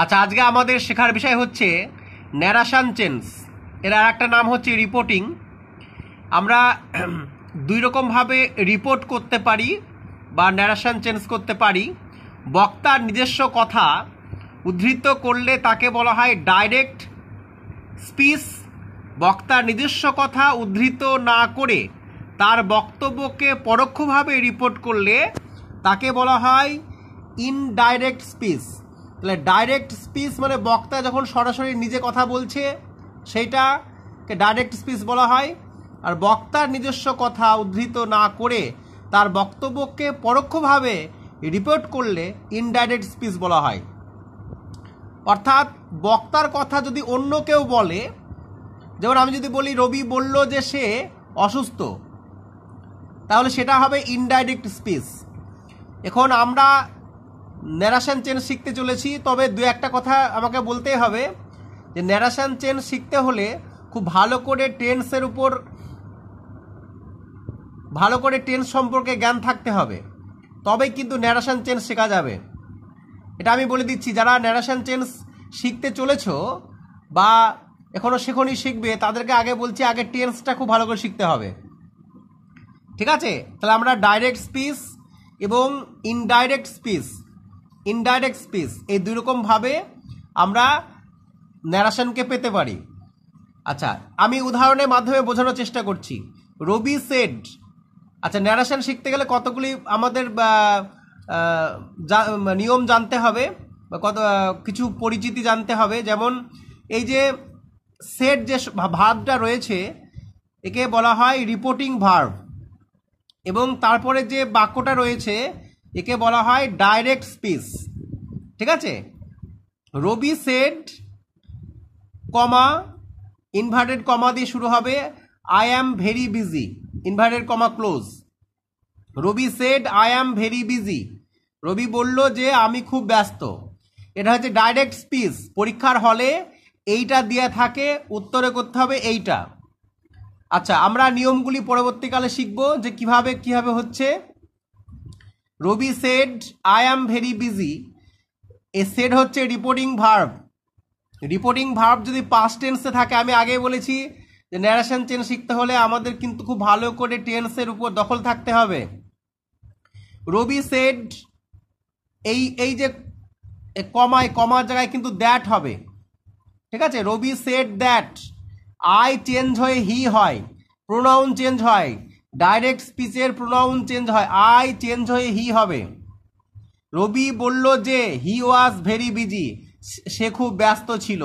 আচ্ছা, আজকে আমাদের শেখার বিষয় হচ্ছে ন্যারেশন চেঞ্জ। এর আর একটা নাম হচ্ছে রিপোর্টিং। আমরা দুই রকমভাবে রিপোর্ট করতে পারি বা ন্যারেশন চেঞ্জ করতে পারি। বক্তার নিজস্ব কথা উদ্ধৃত করলে তাকে বলা হয় ডাইরেক্ট স্পিচ। বক্তার নিজস্ব কথা উদ্ধৃত না করে তার বক্তব্যকে পরোক্ষভাবে রিপোর্ট করলে তাকে বলা হয় ইনডাইরেক্ট স্পিচ। তাহলে ডাইরেক্ট স্পিচ মানে বক্তা যখন সরাসরি নিজে কথা বলছে সেইটাকে ডাইরেক্ট স্পিচ বলা হয়, আর বক্তার নিজস্ব কথা উদ্ধৃত না করে তার বক্তব্যকে পরোক্ষভাবে রিপোর্ট করলে ইনডাইরেক্ট স্পিচ বলা হয়। অর্থাৎ বক্তার কথা যদি অন্য কেউ বলে, যেমন আমি যদি বলি রবি বলল যে সে অসুস্থ, তাহলে সেটা হবে ইনডাইরেক্ট স্পিচ। এখন আমরা ন্যারেশন চেঞ্জ শিখতে চলেছি, তবে দু একটা কথা আমাকে বলতেই হবে যে ন্যারেশন চেঞ্জ শিখতে হলে খুব ভালো করে টেন্সের উপর ভালো করে টেন্স সম্পর্কে জ্ঞান থাকতে হবে, তবেই কিন্তু ন্যারেশন চেঞ্জ শেখা যাবে। এটা আমি বলে দিচ্ছি, যারা ন্যারেশন চেঞ্জ শিখতে চলেছ বা এখনও শেখনি শিখবে, তাদেরকে আগে বলছি আগে টেন্সটা খুব ভালো করে শিখতে হবে। ঠিক আছে? তাহলে আমরা ডাইরেক্ট স্পিচ এবং ইনডাইরেক্ট স্পিচ এই দুই রকমভাবে আমরা ন্যারেশনকে পেতে পারি। আচ্ছা, আমি উদাহরণের মাধ্যমে বোঝানোর চেষ্টা করছি। রবি সেড। আচ্ছা, ন্যারেশন শিখতে গেলে কতগুলি আমাদের নিয়ম জানতে হবে বা কিছু পরিচিতি জানতে হবে। যেমন এই যে সেড যে ভার্বটা রয়েছে, একে বলা হয় রিপোর্টিং ভার্ব, এবং তারপরে যে বাক্যটা রয়েছে একে বলা হয় ডাইরেক্ট স্পিচ। ঠিক আছে? রবি সেড কমা ইনভার্টেড কমা দিয়ে শুরু হবে, I am very busy, inverted comma close. Ravi said I am very busy. Ravi বলল যে আমি খুব ব্যস্ত। এটা হচ্ছে ডাইরেক্ট স্পিচ। পরীক্ষার হলে এইটা দিয়ে থাকে, উত্তরে করতে হবে এইটা। আচ্ছা, আমরা নিয়মগুলি পরবর্তীকালে শিখব যে কিভাবে হচ্ছে। Ravi said I am very busy, এ সেড হচ্ছে রিপোর্টিং ভার্ব। রিপোর্টিং ভার্ব যদি পাস্ট টেন্সে থাকে, আমি আগেই বলেছি যে ন্যারেশন চেঞ্জ শিখতে হলে আমাদের কিন্তু খুব ভালো করে টেন্সের উপর দখল থাকতে হবে। রবি সেড, এই যে কমার জায়গায় কিন্তু দ্যাট হবে। ঠিক আছে? রবি সেড দ্যাট, আই চেঞ্জ হয়ে হি হয়, প্রোনাউন চেঞ্জ হয়। ডাইরেক্ট স্পিচের প্রোনাউন চেঞ্জ হয়, আই চেঞ্জ হয়ে হি হবে। রবি বলল যে হি ওয়াজ ভেরি বিজি, সে খুব ব্যস্ত ছিল।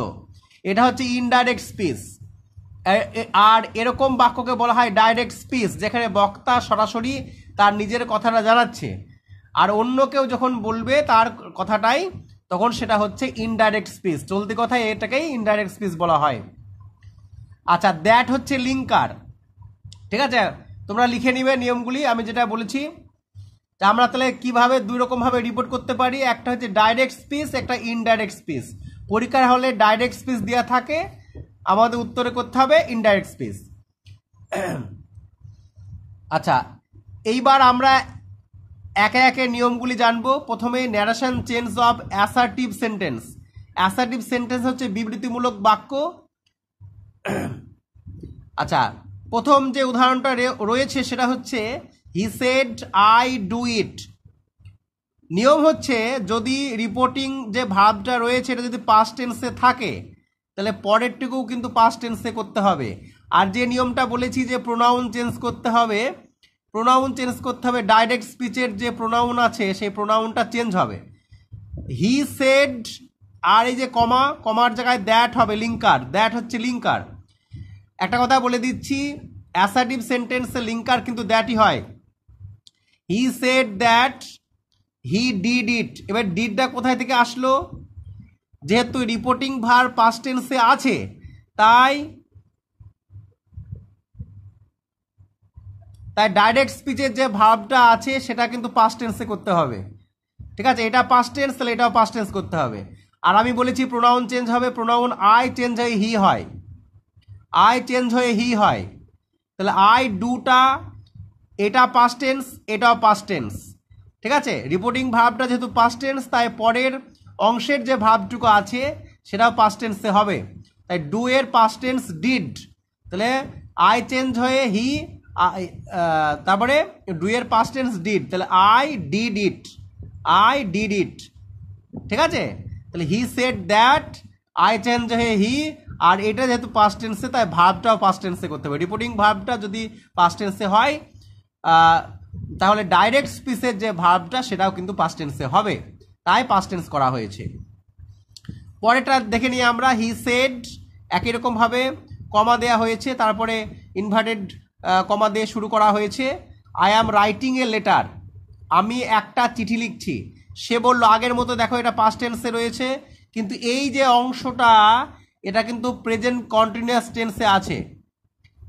এটা হচ্ছে ইনডাইরেক্ট স্পিচ। আর এরকম বাক্যকে বলা হয় ডাইরেক্ট স্পিচ, যেখানে বক্তা সরাসরি তার নিজের কথাটা জানাচ্ছে, আর অন্য কেউ যখন বলবে তার কথাটাই, তখন সেটা হচ্ছে ইনডাইরেক্ট স্পিচ। চলতি কথায় এটাকেই ইনডাইরেক্ট স্পিচ বলা হয়। আচ্ছা, দ্যাট হচ্ছে লিঙ্কার। ঠিক আছে? তোমরা লিখে নিবে নিয়মগুলি আমি যেটা বলেছি। তা আমরা তাহলে কিভাবে দুই রকমভাবে রিপোর্ট করতে পারি, একটা হচ্ছে ডাইরেক্ট স্পিচ, একটা ইনডাইরেক্ট স্পিচ। পরীক্ষার হলে ডাইরেক্ট স্পিচ দেওয়া থাকে, আমাদের উত্তরে করতে হবে ইনডাইরেক্ট স্পিচ। আচ্ছা, এইবার আমরা একে একে নিয়মগুলি জানবো। প্রথমে narration change of assertive sentence. Assertive sentence হচ্ছে বিবৃতিমূলক বাক্য। আচ্ছা, প্রথম যে উদাহরণটা রয়েছে সেটা হচ্ছে he said I do it. নিয়ম হচ্ছে যদি রিপোর্টিং যে ভার্বটা রয়েছে এটা যদি পাস্ট টেন্সে থাকে, তাহলে পরেরটুকুও কিন্তু পাস্ট টেন্সে করতে হবে। আর যে নিয়মটা বলেছি যে প্রোনাউন চেঞ্জ করতে হবে, ডাইরেক্ট স্পিচের যে প্রোনাউন আছে সেই প্রোনাউনটা চেঞ্জ হবে। হি সেড, আর এই যে কমার জায়গায় দ্যাট হবে, লিঙ্কার। দ্যাট হচ্ছে লিঙ্কার। একটা কথা বলে দিচ্ছি, অ্যাসার্টিভ সেন্টেন্সে লিঙ্কার কিন্তু দ্যাটই হয়। He said that he did it. এবার ডিডটা কোথায় থেকে আসলো? যেহেতু রিপোর্টিং ভার্ব পাস্ট টেন্সে আছে, তাই ডাইরেক্ট স্পিচের যে ভার্বটা আছে সেটা কিন্তু পাস্ট টেন্সে করতে হবে। ঠিক আছে? এটা পাস্ট টেন্স, তাহলে এটাও পাস্ট টেন্স করতে হবে। আর আমি বলেছি প্রোনাউন চেঞ্জ হবে, প্রোনাউন আই চেঞ্জ হয়ে হি হয়, তাহলে আই ডুটা এটা পাস্ট টেন্স, এটাও পাস্ট টেন্স। ঠিক আছে? রিপোর্টিং ভার্বটা যেহেতু পাস্ট টেন্স, তাই পরের অংশের যে ভার্বটুকু আছে সেটাও পাস্ট টেন্সে হবে। তাই ডু এর পাস্ট টেন্স ডিড, তাহলে আই চেঞ্জ হয়ে হি, তারপরে ডু এর পাস্ট টেন্স ডিড, তাহলে I did it, I did it, ঠিক আছে। তাহলে হি সেড দ্যাট, আই চেঞ্জ হয়ে হি, আর এটা যেহেতু পাস্ট টেন্সে তাই ভার্বটাও পাস্ট টেন্সে করতে হবে। রিপোর্টিং ভার্বটা যদি পাস্ট টেন্সে হয় তাহলে ডাইরেক্ট স্পিচের যে ভার্বটা সেটাও কিন্তু পাস্ট টেন্সে হবে, তাই পাস্ট টেন্স করা হয়েছে। পরেরটা দেখে নিই আমরা। হি সেড একই রকমভাবে কমা দেয়া হয়েছে, তারপরে ইনভার্টেড কমা দিয়ে শুরু করা হয়েছে। I am writing a letter, আমি একটা চিঠি লিখছি। সে বলল, আগের মতো দেখো এটা পাস্ট টেন্সে রয়েছে, কিন্তু এই যে অংশটা এটা কিন্তু প্রেজেন্ট কন্টিনিউয়াস টেন্সে আছে।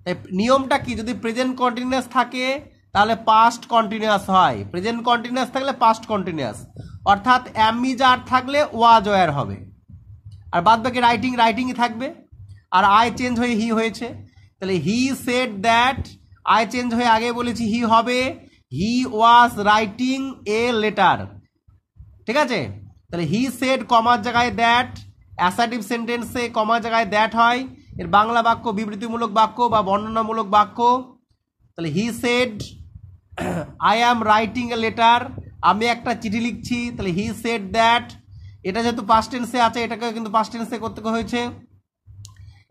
তাই নিয়মটা কি, যদি প্রেজেন্ট কন্টিনিউয়াস থাকে তাহলে পাস্ট কন্টিনিউয়াস হয়, প্রেজেন্ট কন্টিনিউয়াস থাকলে পাস্ট কন্টিনিউয়াস, অর্থাৎ অ্যামিজার থাকলে ওয়াজ ওয়ার হবে, আর বাদ বাকি রাইটিংই থাকবে। আর আই চেঞ্জ হয়ে হি হয়েছে, তাহলে হি সেড দ্যাট, আই চেঞ্জ হয়ে আগে বলেছি হি হবে, হি ওয়াজ রাইটিং এ লেটার, ঠিক আছে। তাহলে হি সেড কমার জায়গায় দ্যাট, অ্যাসার্টিভ সেন্টেন্সে কমার জায়গায় দ্যাট হয়, এর বাংলা বাক্য বিবৃতিমূলক বাক্য বা বর্ণনামূলক বাক্য। তাহলে হি said I am writing a letter, আমি একটা চিঠি লিখছি, তাহলে হি সেড দ্যাট, এটা যেহেতু পাস্ট টেন্সে আছে এটাকে কিন্তু পাস্ট টেন্সে করতে হয়েছে।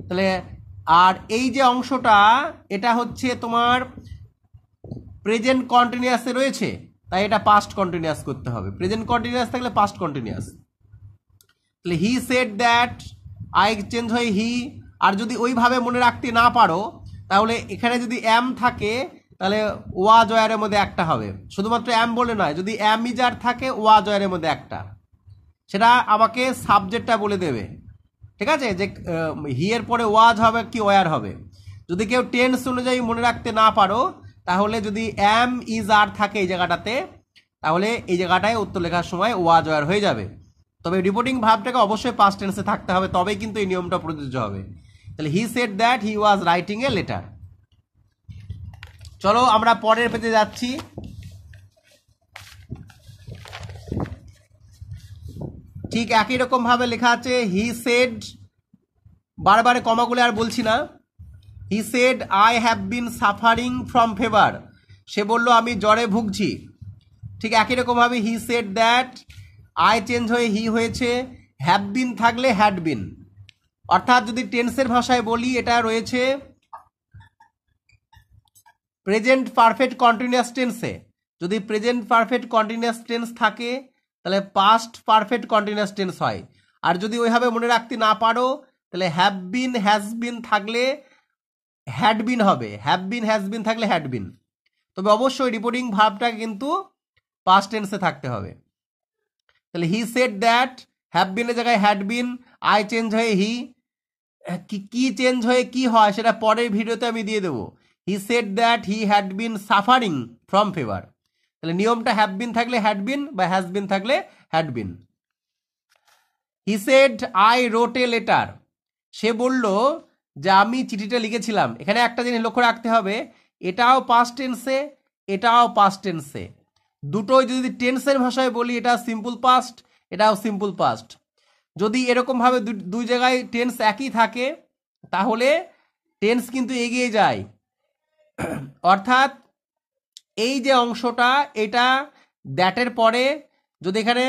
তাহলে আর এই যে অংশটা এটা হচ্ছে তোমার প্রেজেন্ট কন্টিনিউয়াসে রয়েছে, তাই এটা পাস্ট কন্টিনিউয়াস করতে হবে, প্রেজেন্ট কন্টিনিউয়াস থাকলে পাস্ট কন্টিনিউয়াস। তাহলে হি সেড দ্যাট, আই চেঞ্জ হয়ে হি। আর যদি ওইভাবে মনে রাখতে না পারো তাহলে এখানে যদি এম থাকে তাহলে ওয়াজ ওয়ারের মধ্যে একটা হবে, শুধুমাত্র এম বলে নয়, যদি এম ইজার থাকে ওয়াজ ওয়ারের মধ্যে একটা, সেটা আমাকে সাবজেক্টটা বলে দেবে, ঠিক আছে, যে হি এর পরে ওয়াজ হবে কি ওয়ার হবে। যদি কেউ টেন্স অনুযায়ী মনে রাখতে না পারো তাহলে যদি এম ইজ আর থাকে এই জায়গাটাতে, তাহলে এই জায়গাটায় উত্তর লেখার সময় ওয়াজ ওয়ার হয়ে যাবে। তবে রিপোর্টিং ভার্বটাকে অবশ্যই পাস্ট টেন্সে থাকতে হবে, তবেই কিন্তু এই নিয়মটা প্রযোজ্য হবে। তাহলে হি said that he was writing a letter. চলো আমরা পরের পেজে যাচ্ছি। ঠিক একই রকম ভাবে লেখা আছে হি সেড, বারবার কমাগুলো আর বলছি না। He said I have been suffering from fever, সে বলল আমি জ্বরে ভুগছি। ঠিক একই রকমভাবে he said that, I change হয়ে হি হয়েছে, হ্যাভ বিন থাকলে হ্যাড বিন, অর্থাৎ যদি টেন্সের ভাষায় বলি এটা রয়েছে প্রেজেন্ট পারফেক্ট কন্টিনিউয়াস টেন্সে। যদি প্রেজেন্ট পারফেক্ট কন্টিনিউয়াস টেন্স থাকে তাহলে পাস্ট পারফেক্ট কন্টিনিউয়াস টেন্স হয়। আর যদি ওইভাবে মনে রাখতে না পারো তাহলে হ্যাভ বিন হ্যাজ বিন থাকলে হ্যাড বিন হবে, হ্যাভ বিন হ্যাজ বিন থাকলে হ্যাড বিন। তবে অবশ্যই রিপোর্টিং ভার্বটা কিন্তু পাস্ট টেন্সে থাকতে হবে। তাহলে হি সেড দ্যাট, হ্যাভ বিনের জায়গায় হ্যাড বিন, আই চেঞ্জ হয়ে হি, কি চেঞ্জ হয়ে কি হয় সেটা পরের ভিডিওতে আমি দিয়ে দেবো। হি said that he had been suffering from fever, তাহলে নিয়মটা হ্যাভ বিন থাকলে হ্যাড বিন বা হ্যাজ বিন থাকলে had been. He said I wrote a letter, সে বলল যে আমি চিঠিটা লিখেছিলাম। এখানে একটা জিনিস লক্ষ্য রাখতে হবে, এটাও পাস্ট টেন্সে এটাও পাস্ট টেন্সে, দুটোই যদি টেন্সের ভাষায় বলি এটা সিম্পল পাস্ট এটাও সিম্পল পাস্ট। যদি এরকমভাবে দুই জায়গায় টেন্স একই থাকে তাহলে টেন্স কিন্তু এগিয়ে যায়, অর্থাৎ এই যে অংশটা এটা দ্যাটের পরে, যদি এখানে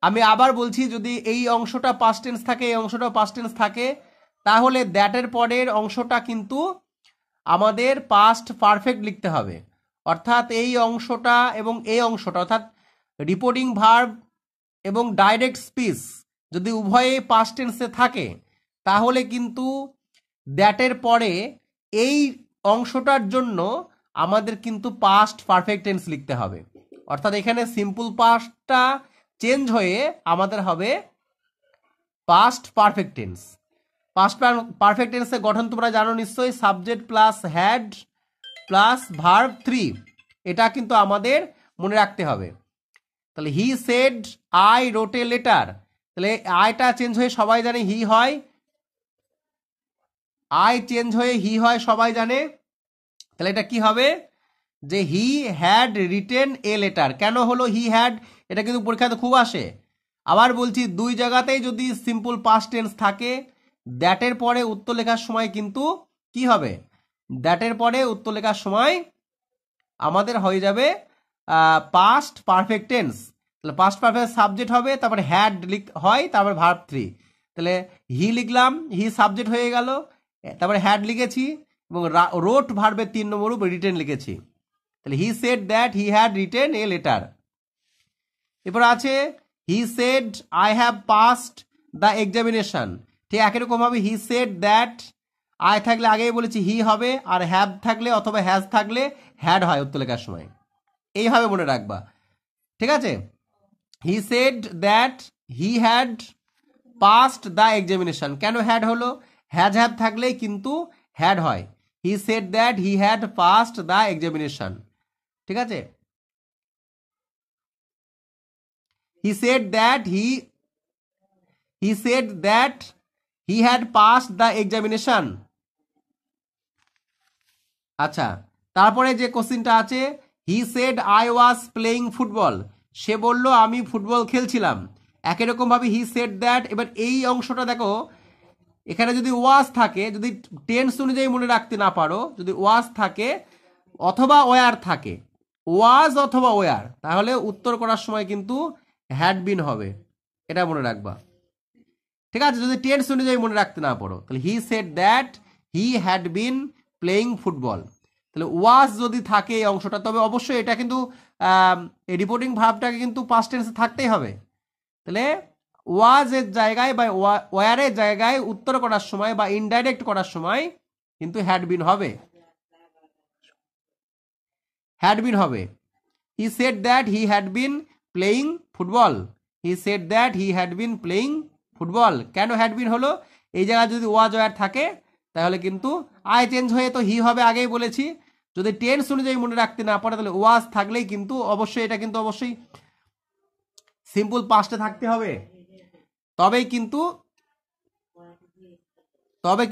আমি আবার বলছি যদি এই অংশটা পাস্ট টেন্স থাকে এই অংশটা পাস্ট টেন্স থাকে তাহলে দ্যাটের পরের অংশটা কিন্তু আমাদের পাস্ট পারফেক্ট লিখতে হবে। অর্থাৎ এই অংশটা এবং এই অংশটা অর্থাৎ রিপোর্টিং ভার্ব এবং ডাইরেক্ট স্পিচ যদি উভয়ে পাস্ট টেন্সে থাকে তাহলে কিন্তু দ্যাটের পরে এই অংশটার জন্য আমাদের কিন্তু পাস্ট পারফেক্ট টেন্স লিখতে হবে। অর্থাৎ এখানে সিম্পল পাস্টটা চেঞ্জ হয়ে আমাদের হবে past perfect tense. Past perfect টেন্সের গঠন তোমরা জানো নিশ্চয়ই, subject plus had plus verb 3, এটা কিন্তু আমাদের মনে রাখতে হবে। তাহলে হি said I wrote a letter, তাহলে আইটা চেঞ্জ হয়ে সবাই জানে হি হয়, আই চেঞ্জ হয়ে হি হয় সবাই জানে। তাহলে এটা কি হবে যে he had written a letter. কেন হলো হি হ্যাড, এটা কিন্তু পরীক্ষাতে খুব আসে। আবার বলছি, দুই জায়গাতেই যদি সিম্পল পাস্ট টেন্স থাকে, দ্যাটের পরে উত্তর লেখার সময় কিন্তু কি হবে, দ্যাটের পরে উত্তর লেখার সময় আমাদের হয়ে যাবে পাস্ট পারফেক্ট টেন্স। তাহলে পাস্ট পারফেক্ট সাবজেক্ট হবে, তারপরে হ্যাড হয়, তারপরে ভার্ব 3। তাহলে হি লিখলাম, হি সাবজেক্ট হয়ে গেল, তারপরে হ্যাড লিখেছি এবং রোট ভার্বের 3 নম্বর রূপ রিটেন লিখেছি। তাহলে হি said that he had written a letter. এরপর আছে he said I have passed the examination. ঠিক একই রকমভাবে হি সেড দ্যাট, আই থাকলে আগেই বলেছি হি হবে, আর হ্যাভ থাকলে অথবা হ্যাজ থাকলে হ্যাড হয় উত্তর লেখার সময়। এইভাবে মনে রাখবা, ঠিক আছে। He said that he had passed the examination. কেন হ্যাড হলো, হ্যাজ হ্যাভ থাকলেই কিন্তু হ্যাড হয়। He said that he had passed the examination, ঠিক আছে। He said that he said that he had passed the examination. আচ্ছা, তারপরে যে কোশ্চিনটা আছে, he said I was playing football. সে বলল আমি ফুটবল খেলছিলাম। একই রকমভাবে হি সেড দ্যাট। এবার এই অংশটা দেখো, এখানে যদি ওয়াজ থাকে, যদি টেন্স অনুযায়ী মনে রাখতে না পারো, যদি ওয়াজ থাকে অথবা ওয়ার থাকে, ওয়াজ অথবা ওয়ার, তাহলে উত্তর করার সময় কিন্তু হ্যাড বিন হবে, এটা মনে রাখবা, ঠিক আছে। যদি টেন্স অনুযায়ী মনে রাখতে না পারো, তাহলে হি said that he had been playing football. তাহলে ওয়াজ যদি থাকে এই অংশটা, তবে অবশ্যই এটা কিন্তু এই রিপোর্টিং ভার্বটাকে কিন্তু পাস্ট টেন্সে থাকতেই হবে। তাহলে ওয়াজের জায়গায় বা ওয়ারের জায়গায় উত্তর করার সময় বা ইনডাইরেক্ট করার সময় কিন্তু হ্যাড বিন হবে, হ্যাড বিন হবে। হি said that he had been playing football. He said that he had been playing football. কেন হ্যাড বিন হলো, এই জায়গায় যদি ওয়াজ ওয়ার থাকে তাহলে কিন্তু আই চেঞ্জ হয়ে তো হি হবে, আগেই বলেছি। যদি টেন্স অনুযায়ী মনে রাখতে না পারে, তাহলে ওয়াজ থাকলেই কিন্তু অবশ্যই এটা কিন্তু অবশ্যই সিম্পল পাস্টে থাকতে হবে, তবে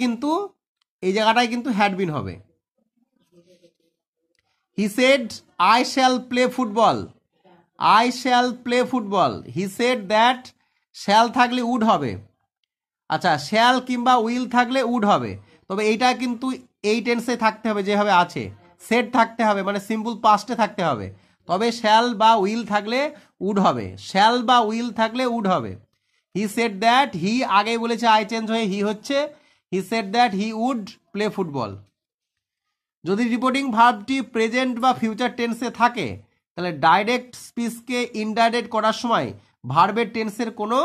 কিন্তু এই জায়গাটায় কিন্তু হ্যাড বিন হবে। হি said I shall play football. I shall play football. He said that, shall থাকলে উড হবে। আচ্ছা, শ্যাল কিংবা উইল থাকলে উড হবে, তবে এইটা কিন্তু এই টেন্সে থাকতে হবে যেভাবে আছে, সেড থাকতে হবে, মানে সিম্পল পাস্টে থাকতে হবে। তবে শ্যাল বা উইল থাকলে উড হবে, শ্যাল বা উইল থাকলে উড হবে। হি সেড দ্যাট, হি আগেই বলেছে আই চেঞ্জ হয়ে হি হচ্ছে, he said that he would play football. যদি রিপোর্টিং ভার্বটি প্রেজেন্ট বা ফিউচার টেন্সে থাকে, তাহলে ডাইরেক্ট স্পিচকে ইনডাইরেক্ট করার সময় ভার্বের টেন্সের কোনো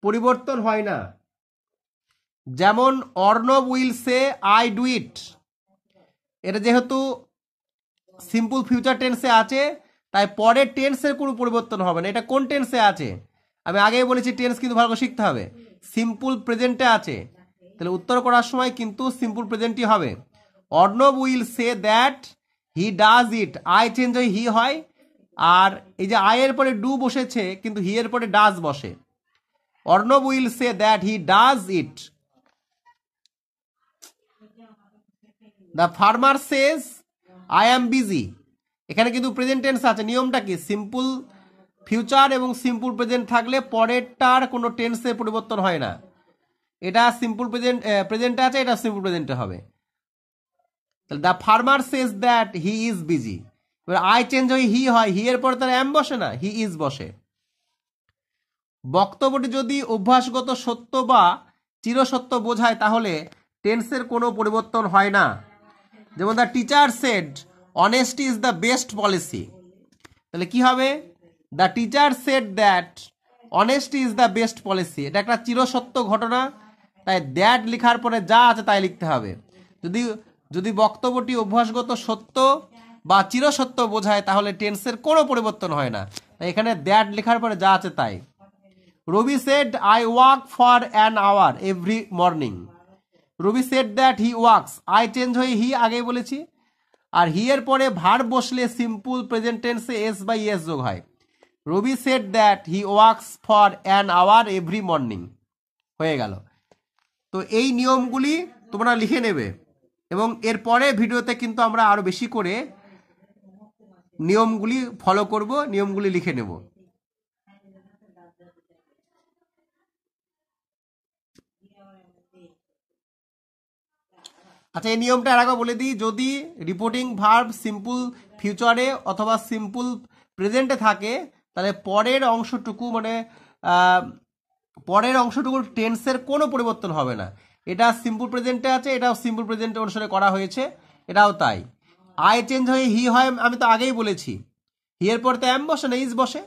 পরিবর্তন হয় না। যেমন Arnab will say I do it, এটা যেহেতু সিম্পল ফিউচার টেন্সে আছে, তাই পরের টেন্সের কোনো পরিবর্তন হবে না। এটা কোন টেন্সে আছে, আমি আগেই বলেছি টেন্স কিন্তু ভালো করে শিখতে হবে। সিম্পল প্রেজেন্টে আছে, তাহলে উত্তর করার সময় কিন্তু সিম্পল প্রেজেন্টই হবে। Arnab will say that he does it. I change হয়ে হি হয়, আর এই যে আই এর পরে ডু বসেছে কিন্তু হি এর পরে ডাজ বসে। Arnab will say that he does it. The farmer says I am busy. এখানে কিন্তু প্রেজেন্ট টেন্স আছে। নিয়মটা কি, সিম্পল ফিউচার এবং সিম্পল প্রেজেন্ট থাকলে পরেরটার কোনো টেন্সের পরিবর্তন হয় না। এটা সিম্পল প্রেজেন্টে আছে, এটা সিম্পল প্রেজেন্টে হবে। তাহলে the farmer says that he is busy. এবার আই চেঞ্জ হয়ে হি হয়, হি এর পরে তার অ্যাম বসে না, হি ইজ বসে। বক্তব্যটি যদি অভ্যাসগত সত্য বা চিরসত্য বোঝায়, তাহলে টেন্সের কোনো পরিবর্তন হয় না। যেমন the teacher said honesty is the best policy. তাহলে কি হবে, the teacher said that honesty is the best policy. এটা একটা চিরসত্য ঘটনা, তাই দ্যাট লেখার পরে যা আছে তাই লিখতে হবে। যদি বক্তব্যটি অভ্যাসগত সত্য বা চিরসত্য বোঝায়, তাহলে টেন্সের কোনো পরিবর্তন হয় না, তাই এখানে দ্যাট লেখার পরে যা আছে তাই। Ravi said I walk for an hour every morning. Ravi said that he walks. I change হয়ে হি আগেই বলেছি, আর হি এর পরে ভার্ব বসলে সিম্পল প্রেজেন্ট টেন্সে এস বাই এস যোগ হয়। Ravi said that he walks for an hour every morning, হয়ে গেল। তো এই নিয়মগুলি তোমরা লিখে নেবে, এবং এরপরে ভিডিওতে কিন্তু আমরা আরো বেশি করে নিয়মগুলি ফলো করব, নিয়মগুলি লিখে নেব। আচ্ছা, এই নিয়মটা আর একবার বলে দিই। যদি রিপোর্টিং ভার্ব সিম্পল ফিউচারে অথবা সিম্পল প্রেজেন্টে থাকে, তাহলে পরের অংশটুকুর টেন্সের কোনো পরিবর্তন হবে না। এটা সিম্পল প্রেজেন্টে আছে, এটাও সিম্পল প্রেজেন্টে অনুসারে করা হয়েছে, এটাও তাই। আই চেঞ্জ হয়ে হি হয়, আমি তো আগেই বলেছি। হি এর পর তো অ্যাম বসে না, ইজ বসে।